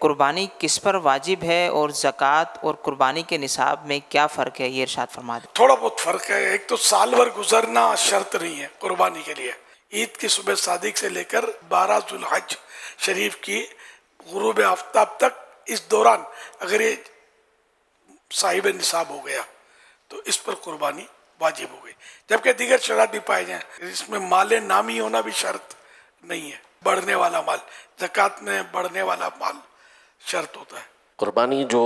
قربانی کس پر واجب ہے اور زکوٰۃ اور قربانی کے نصاب میں کیا فرق ہے، یہ ارشاد فرما دیں۔ تھوڑا بہت فرق ہے۔ ایک تو سال بھر گزرنا شرط نہیں ہے قربانی کے لیے۔ عید کی صبح صادق سے لے کر 12 ذوالحج شریف کی غروب آفتاب تک، اس دوران اگر یہ صاحب نصاب ہو گیا تو اس پر قربانی واجب ہو گئی، جبکہ دیگر شرائط بھی پائے جائیں۔ اس میں مال نامی ہونا بھی شرط نہیں ہے، بڑھنے والا مال، زکوٰۃ میں بڑھنے والا مال شرط ہوتا ہے۔ قربانی جو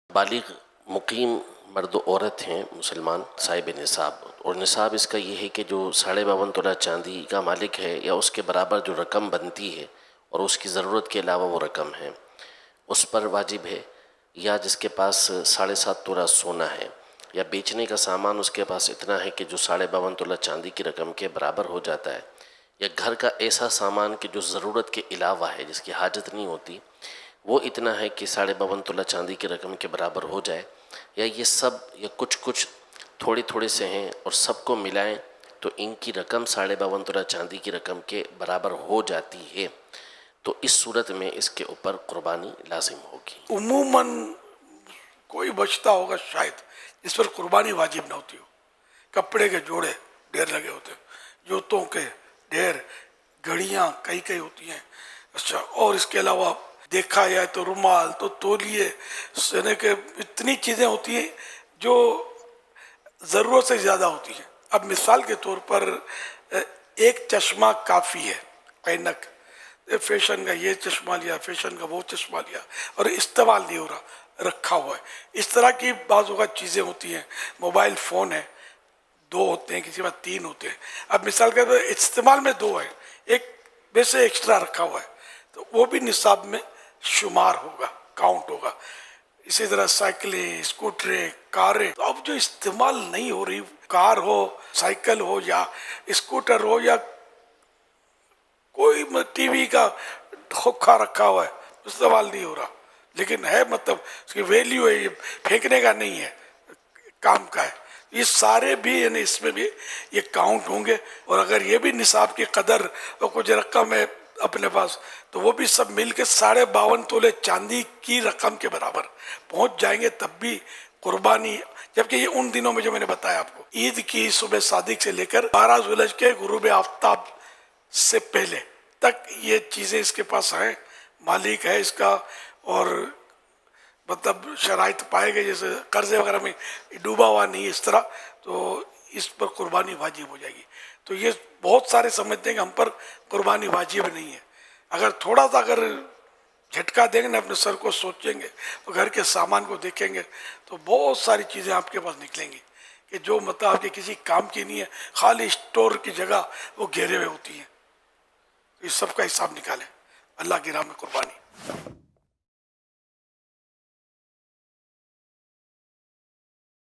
بالغ مقیم مرد و عورت ہیں مسلمان صاحب نصاب، اور نصاب اس کا یہ ہے کہ جو 52.5 تولہ چاندی کا مالک ہے یا اس کے برابر جو رقم بنتی ہے اور اس کی ضرورت کے علاوہ وہ رقم ہے اس پر واجب ہے، یا جس کے پاس 7.5 تولہ سونا ہے یا بیچنے کا سامان اس کے پاس اتنا ہے کہ جو 52.5 تولہ چاندی کی رقم کے برابر ہو جاتا ہے، یا گھر کا ایسا سامان کہ جو ضرورت کے علاوہ ہے جس کی حاجت نہیں ہوتی وہ اتنا ہے کہ 52.5 تولہ چاندی کی رقم کے برابر ہو جائے، یا یہ سب یا کچھ تھوڑے تھوڑے سے ہیں اور سب کو ملائیں تو ان کی رقم 52.5 تولہ چاندی کی رقم کے برابر ہو جاتی ہے، تو اس صورت میں اس کے اوپر قربانی لازم ہوگی۔ عموماً کوئی بچتا ہوگا شاید جس پر قربانی واجب نہ ہوتی ہو۔ کپڑے کے جوڑے ڈھیر لگے ہوتے ہیں، جوتوں کے ڈھیر، گھڑیاں کئی ہوتی ہیں، اچھا، اور اس کے علاوہ دیکھا جائے تو رومال، تو تولیے، یعنی کہ اتنی چیزیں ہوتی ہیں جو ضرورت سے زیادہ ہوتی ہیں۔ اب مثال کے طور پر ایک چشمہ کافی ہے، اینک، فیشن کا یہ چشمہ لیا، فیشن کا وہ چشمہ لیا اور استعمال نہیں ہو رہا، رکھا ہوا ہے۔ اس طرح کی بعض اوقات چیزیں ہوتی ہیں۔ موبائل فون ہے، 2 ہوتے ہیں، کسی بات 3 ہوتے ہیں۔ اب مثال کے طور پر استعمال میں 2 ہے، ایک میں سے ایکسٹرا رکھا ہوا ہے، تو وہ بھی نصاب میں شمار ہوگا، کاؤنٹ ہوگا۔ اسی طرح سائیکلیں، اسکوٹریں، کاریں، تو اب جو استعمال نہیں ہو رہی، کار ہو، سائیکل ہو یا اسکوٹر ہو یا کوئی ٹی وی کا کھوکھا رکھا ہوا ہے، استعمال نہیں ہو رہا، لیکن ہے، مطلب اس کی ویلیو ہے، یہ پھینکنے کا نہیں ہے، کام کا ہے، یہ سارے بھی یعنی اس میں بھی یہ کاؤنٹ ہوں گے۔ اور اگر یہ بھی نصاب کی قدر اور کچھ رقم ہے اپنے پاس تو وہ بھی سب مل کے 52.5 تولے چاندی کی رقم کے برابر پہنچ جائیں گے، تب بھی قربانی، جبکہ یہ ان دنوں میں جو میں نے بتایا آپ کو، عید کی صبح صادق سے لے کر 12 ذوالحج کے غروب آفتاب سے پہلے تک یہ چیزیں اس کے پاس ہیں، مالک ہے اس کا، اور مطلب شرائط پائے گئے، جیسے قرضے وغیرہ میں ڈوبا ہوا نہیں اس طرح، تو اس پر قربانی واجب ہو جائے گی۔ تو یہ بہت سارے سمجھتے ہیں کہ ہم پر قربانی واجب نہیں ہے۔ اگر تھوڑا سا اگر جھٹکا دیں گے نا، اپنے سر کو سوچیں گے، تو گھر کے سامان کو دیکھیں گے تو بہت ساری چیزیں آپ کے پاس نکلیں گی کہ جو مطلب آپ کے کسی کام کی نہیں ہے، خالی اسٹور کی جگہ وہ گھیرے ہوئے ہوتی ہیں۔ اس سب کا حساب نکالیں، اللہ کی راہ میں قربانی۔